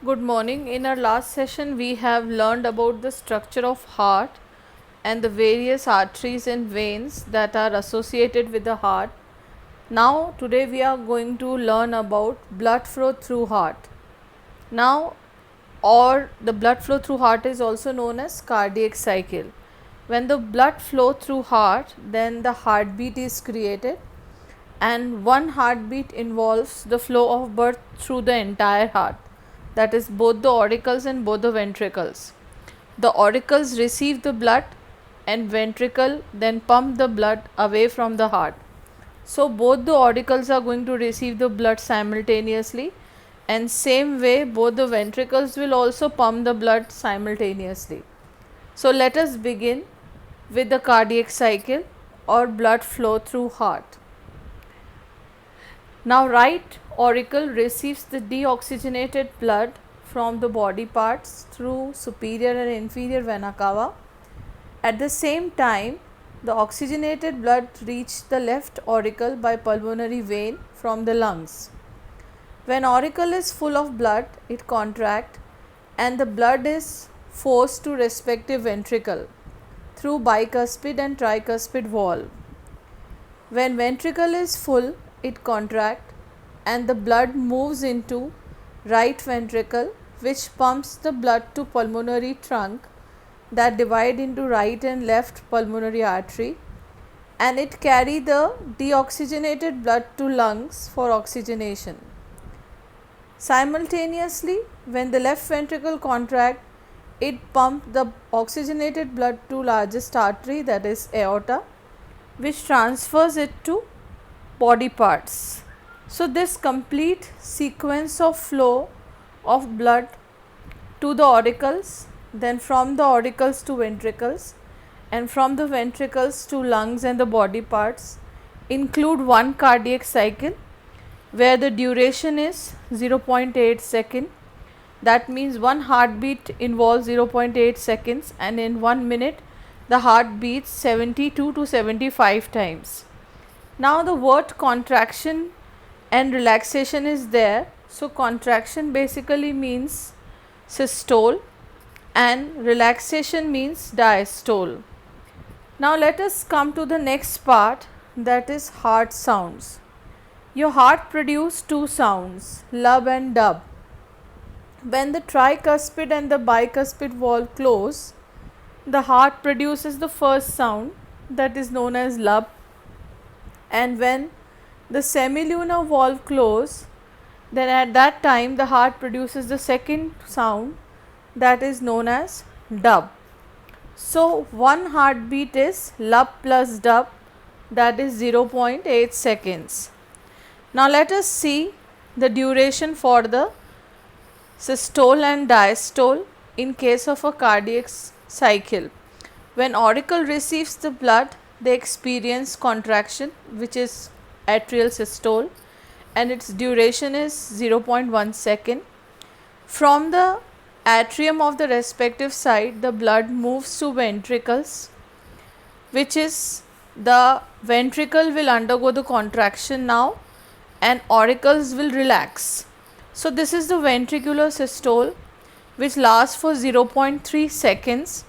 Good morning. In our last session, we have learned about the structure of heart and the various arteries and veins that are associated with the heart. Now, today we are going to learn about blood flow through heart. Now, or the blood flow through heart is also known as cardiac cycle. When the blood flow through heart, then the heartbeat is created, and one heartbeat involves the flow of blood through the entire heart, that is both the auricles and both the ventricles. The auricles receive the blood and ventricle then pump the blood away from the heart. So both the auricles are going to receive the blood simultaneously, and same way both the ventricles will also pump the blood simultaneously. So let us begin with the cardiac cycle or blood flow through heart. Now, right auricle receives the deoxygenated blood from the body parts through superior and inferior vena cava. At the same time, the oxygenated blood reaches the left auricle by pulmonary vein from the lungs. When auricle is full of blood, it contracts and the blood is forced to respective ventricle through bicuspid and tricuspid valve. When ventricle is full, it contracts and the blood moves into right ventricle, which pumps the blood to pulmonary trunk that divide into right and left pulmonary artery, and it carry the deoxygenated blood to lungs for oxygenation. Simultaneously, when the left ventricle contract, it pump the oxygenated blood to largest artery, that is aorta, which transfers it to body parts. So this complete sequence of flow of blood to the auricles, then from the auricles to ventricles, and from the ventricles to lungs and the body parts include one cardiac cycle where the duration is 0.8 second. That means one heartbeat involves 0.8 seconds, and in 1 minute the heart beats 72 to 75 times. Now the word contraction and relaxation is there. So contraction basically means systole and relaxation means diastole. Now let us come to the next part, that is heart sounds. Your heart produces two sounds, lub and dub. When the tricuspid and the bicuspid valve close, the heart produces the first sound, that is known as lub, and when the semilunar valve close, then at that time the heart produces the second sound, that is known as dub. So one heartbeat is lub plus dub, that is 0.8 seconds. Now let us see the duration for the systole and diastole in case of a cardiac cycle. When auricle receives the blood, they experience contraction, which is atrial systole, and its duration is 0.1 second. From the atrium of the respective side, the blood moves to ventricles, which is the ventricle will undergo the contraction now and auricles will relax. So this is the ventricular systole, which lasts for 0.3 seconds,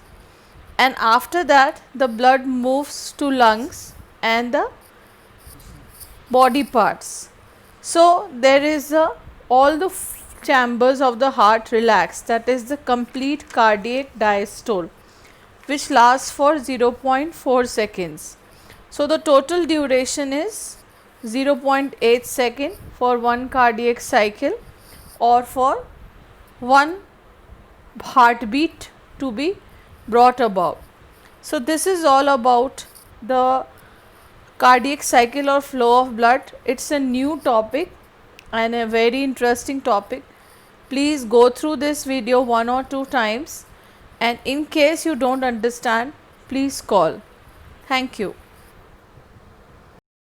and after that the blood moves to lungs and the body parts. So there is all the chambers of the heart relax, that is the complete cardiac diastole, which lasts for 0.4 seconds. So the total duration is 0.8 second for one cardiac cycle or for one heartbeat to be brought about. So this is all about the cardiac cycle or flow of blood. It's a new topic and a very interesting topic. Please go through this video 1 or 2 times, and in case you don't understand, please call. Thank you.